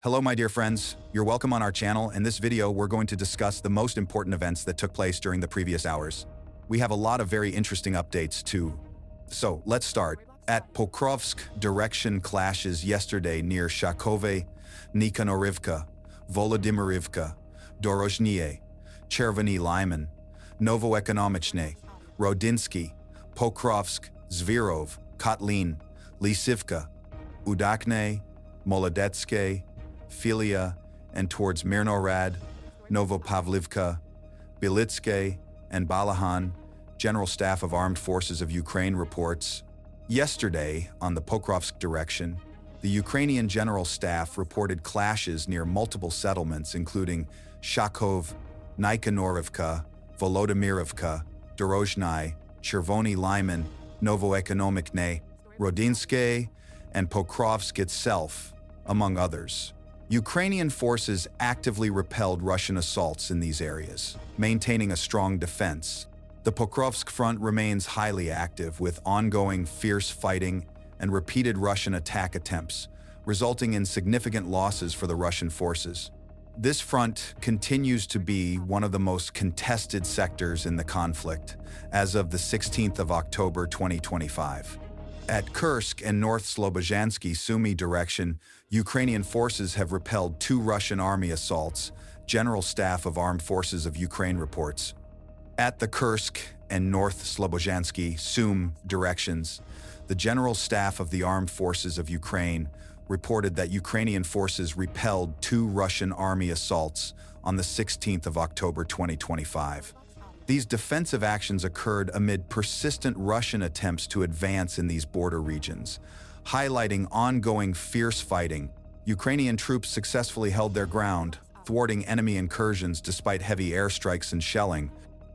Hello, my dear friends. You're welcome on our channel. In this video, we're going to discuss the most important events that took place during the previous hours. We have a lot of very interesting updates too. So let's start. At Pokrovsk, direction clashes yesterday near Shakhove, Mykolaiv, Volodymyrivka, Dorozhnie, Chervony Lyman, Novoekonomichne, Rodinsky, Pokrovsk, Zvirov, Kotlin, Lisivka, Udakne, Molodetske, Filia, and towards Mirnorad, Novopavlivka, Bilitske, and Balahan, General Staff of Armed Forces of Ukraine reports. Yesterday, on the Pokrovsk direction, the Ukrainian General Staff reported clashes near multiple settlements including Shakhove, Mykolaiv, Volodymyrivka, Dorozhnie, Chervony Lyman, Novoekonomichne, Rodinske, and Pokrovsk itself, among others. Ukrainian forces actively repelled Russian assaults in these areas, maintaining a strong defense. The Pokrovsk front remains highly active, with ongoing fierce fighting and repeated Russian attack attempts, resulting in significant losses for the Russian forces. This front continues to be one of the most contested sectors in the conflict as of the 16th of October 2025. At Kursk and North Slobozhansky Sumy direction, Ukrainian forces have repelled 2 Russian army assaults, General Staff of Armed Forces of Ukraine reports. At the Kursk and North Slobozhansky Sumy directions, the General Staff of the Armed Forces of Ukraine reported that Ukrainian forces repelled 2 Russian army assaults on the 16th of October 2025. These defensive actions occurred amid persistent Russian attempts to advance in these border regions, highlighting ongoing fierce fighting. Ukrainian troops successfully held their ground, thwarting enemy incursions despite heavy airstrikes and shelling.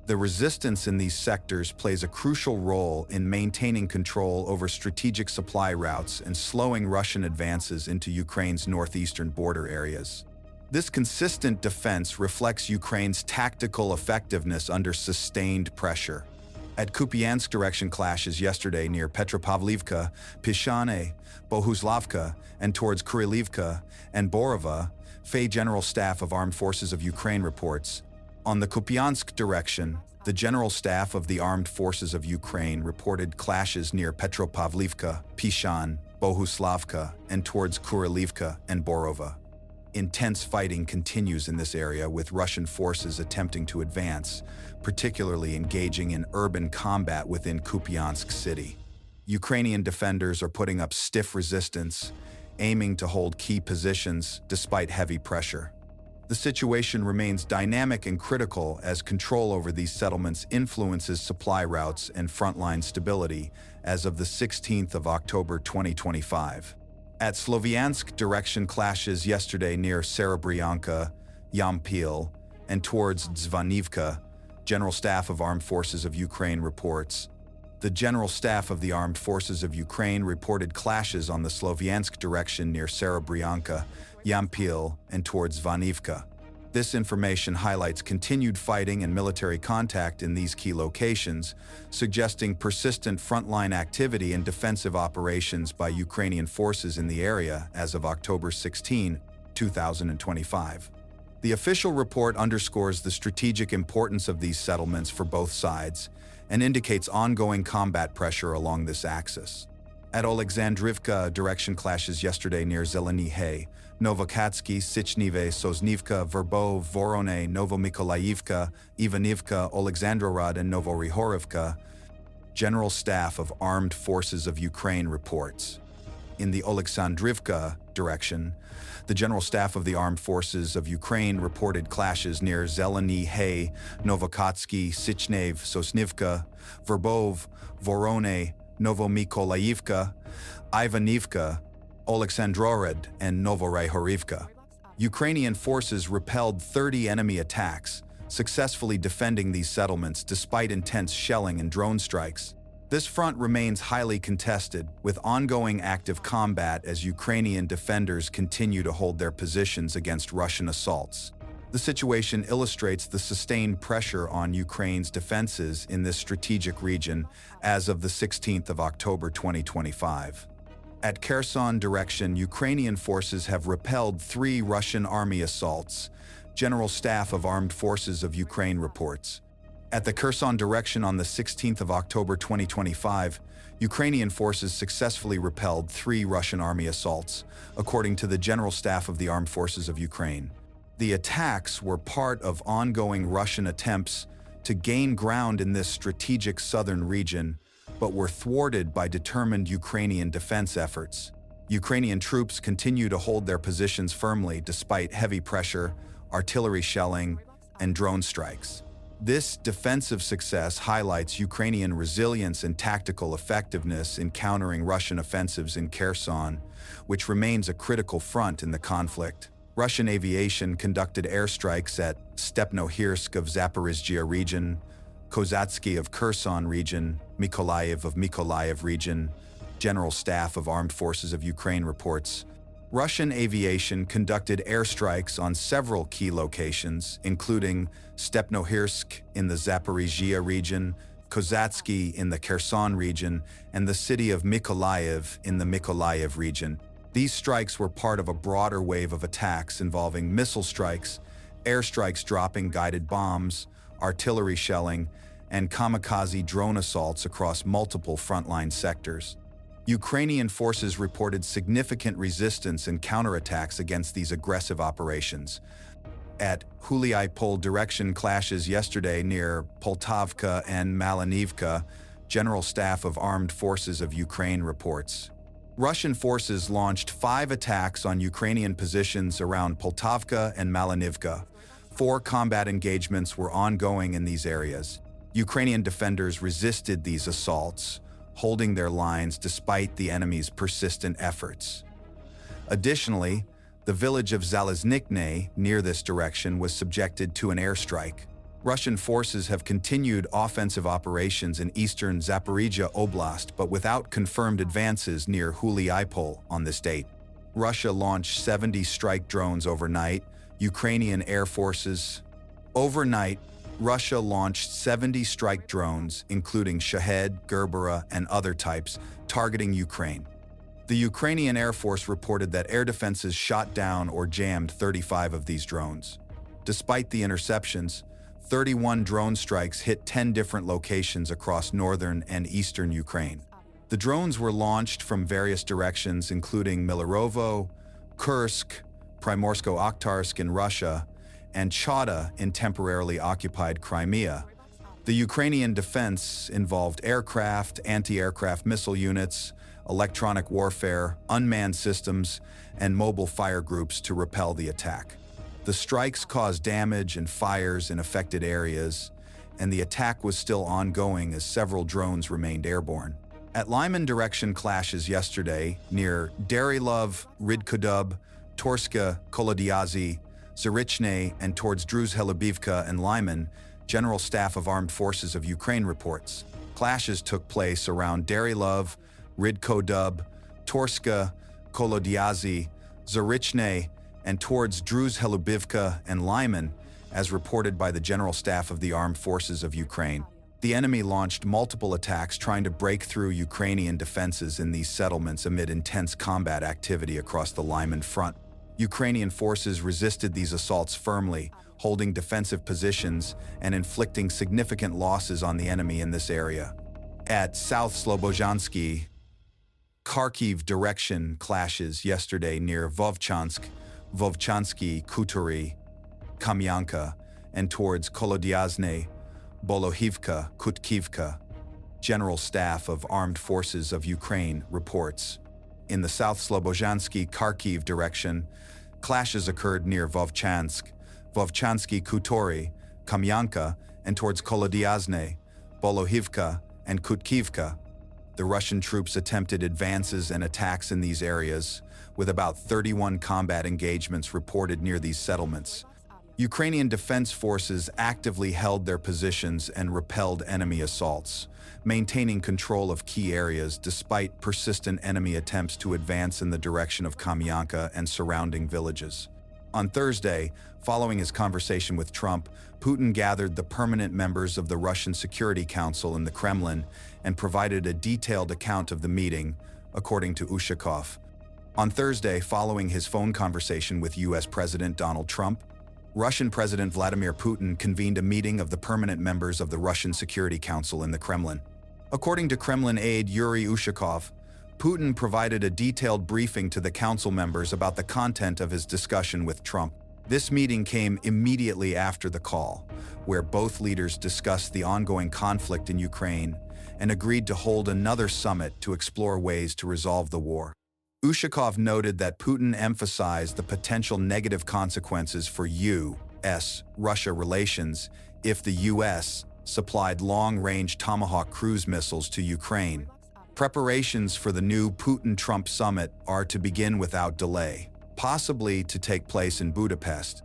The resistance in these sectors plays a crucial role in maintaining control over strategic supply routes and slowing Russian advances into Ukraine's northeastern border areas. This consistent defense reflects Ukraine's tactical effectiveness under sustained pressure. At Kupyansk, direction clashes yesterday near Petropavlivka, Pishane, Bohuslavka, and towards Kurilivka and Borova, FE General Staff of Armed Forces of Ukraine reports. On the Kupyansk direction, the General Staff of the Armed Forces of Ukraine reported clashes near Petropavlivka, Pishan, Bohuslavka, and towards Kurilivka and Borova. Intense fighting continues in this area, with Russian forces attempting to advance, particularly engaging in urban combat within Kupyansk city. Ukrainian defenders are putting up stiff resistance, aiming to hold key positions despite heavy pressure. The situation remains dynamic and critical as control over these settlements influences supply routes and frontline stability as of the 16th of October 2025. At Sloviansk, direction clashes yesterday near Serebryanka, Yampil, and towards Zvanivka, General Staff of Armed Forces of Ukraine reports. The General Staff of the Armed Forces of Ukraine reported clashes on the Sloviansk direction near Serebryanka, Yampil, and towards Zvanivka. This information highlights continued fighting and military contact in these key locations, suggesting persistent frontline activity and defensive operations by Ukrainian forces in the area as of October 16, 2025. The official report underscores the strategic importance of these settlements for both sides and indicates ongoing combat pressure along this axis. At Oleksandrivka, direction clashes yesterday near Zeleny, Novokatsky, Sichnive, Sosnivka, Verbov, Vorone, Novomykolaivka, Ivanivka, Oleksandrorad, and Novorihorivka, General Staff of Armed Forces of Ukraine reports. In the Oleksandrivka direction, the General Staff of the Armed Forces of Ukraine reported clashes near Zeleny, Novokatsky, Sichnev, Sosnivka, Verbov, Vorone, Novomykolaivka, Ivanivka, Oleksandrorad, and Novorihorivka. Ukrainian forces repelled 30 enemy attacks, successfully defending these settlements despite intense shelling and drone strikes. This front remains highly contested, with ongoing active combat as Ukrainian defenders continue to hold their positions against Russian assaults. The situation illustrates the sustained pressure on Ukraine's defenses in this strategic region as of the 16th of October 2025. At Kherson direction, Ukrainian forces have repelled 3 Russian army assaults, General Staff of Armed Forces of Ukraine reports. At the Kherson direction on the 16th of October 2025, Ukrainian forces successfully repelled 3 Russian army assaults, according to the General Staff of the Armed Forces of Ukraine. The attacks were part of ongoing Russian attempts to gain ground in this strategic southern region, but were thwarted by determined Ukrainian defense efforts. Ukrainian troops continue to hold their positions firmly despite heavy pressure, artillery shelling, and drone strikes. This defensive success highlights Ukrainian resilience and tactical effectiveness in countering Russian offensives in Kherson, which remains a critical front in the conflict. Russian aviation conducted airstrikes at Stepnohirsk of Zaporizhzhia region, Kozatsky of Kherson region, Mykolaiv of Mykolaiv region, General Staff of Armed Forces of Ukraine reports. Russian aviation conducted airstrikes on several key locations, including Stepnohirsk in the Zaporizhzhia region, Kozatsky in the Kherson region, and the city of Mykolaiv in the Mykolaiv region. These strikes were part of a broader wave of attacks involving missile strikes, airstrikes dropping guided bombs, artillery shelling, and kamikaze drone assaults across multiple frontline sectors. Ukrainian forces reported significant resistance and counterattacks against these aggressive operations. At Mykolaiv direction, clashes yesterday near Poltavka and Mykolaiv, General Staff of Armed Forces of Ukraine reports. Russian forces launched 5 attacks on Ukrainian positions around Poltavka and Mykolaiv. 4 combat engagements were ongoing in these areas. Ukrainian defenders resisted these assaults, holding their lines despite the enemy's persistent efforts. Additionally, the village of Zalaznikne near this direction was subjected to an airstrike. Russian forces have continued offensive operations in eastern Zaporizhzhia Oblast, but without confirmed advances near Mykolaiv on this date. Russia launched 70 strike drones overnight. Ukrainian air forces. Overnight, Russia launched 70 strike drones, including Shahed, Gerbera, and other types, targeting Ukraine. The Ukrainian Air Force reported that air defenses shot down or jammed 35 of these drones. Despite the interceptions, 31 drone strikes hit 10 different locations across northern and eastern Ukraine. The drones were launched from various directions, including Milarovo, Kursk, Primorsko-Akhtarsk in Russia, and Chota in temporarily occupied Crimea. The Ukrainian defense involved aircraft, anti-aircraft missile units, electronic warfare, unmanned systems, and mobile fire groups to repel the attack. The strikes caused damage and fires in affected areas, and the attack was still ongoing as several drones remained airborne. At Lyman direction, clashes yesterday near Darilov, Ridkodub, Torska, Kolodyazy, Zarichne, and towards Druzhelubivka and Lyman, General Staff of Armed Forces of Ukraine reports. Clashes took place around Darilov, Ridkodub, Torska, Kolodyazy, Zarichne, and towards Druzhelubivka and Lyman, as reported by the General Staff of the Armed Forces of Ukraine. The enemy launched multiple attacks trying to break through Ukrainian defenses in these settlements amid intense combat activity across the Lyman front. Ukrainian forces resisted these assaults firmly, holding defensive positions and inflicting significant losses on the enemy in this area. At South Slobozhansky, Kharkiv direction, clashes yesterday near Vovchansk, Vovchansky, Kutury, Kamyanka, and towards Kolodyazne, Bolohivka, Kutkivka. General Staff of Armed Forces of Ukraine reports. In the South Slobozhansky, Kharkiv direction, clashes occurred near Vovchansk, Vovchansky, Kutory, Kamyanka, and towards Kolodyazne, Bolohivka, and Kutkivka. The Russian troops attempted advances and attacks in these areas, with about 31 combat engagements reported near these settlements. Ukrainian defense forces actively held their positions and repelled enemy assaults, maintaining control of key areas despite persistent enemy attempts to advance in the direction of Kamyanka and surrounding villages. On Thursday, following his conversation with Trump, Putin gathered the permanent members of the Russian Security Council in the Kremlin and provided a detailed account of the meeting, according to Ushakov. On Thursday, following his phone conversation with U.S. President Donald Trump, Russian President Vladimir Putin convened a meeting of the permanent members of the Russian Security Council in the Kremlin. According to Kremlin aide Yuri Ushakov, Putin provided a detailed briefing to the council members about the content of his discussion with Trump. This meeting came immediately after the call, where both leaders discussed the ongoing conflict in Ukraine and agreed to hold another summit to explore ways to resolve the war. Ushakov noted that Putin emphasized the potential negative consequences for U.S.-Russia relations if the U.S. supplied long-range Tomahawk cruise missiles to Ukraine. Preparations for the new Putin-Trump summit are to begin without delay, possibly to take place in Budapest.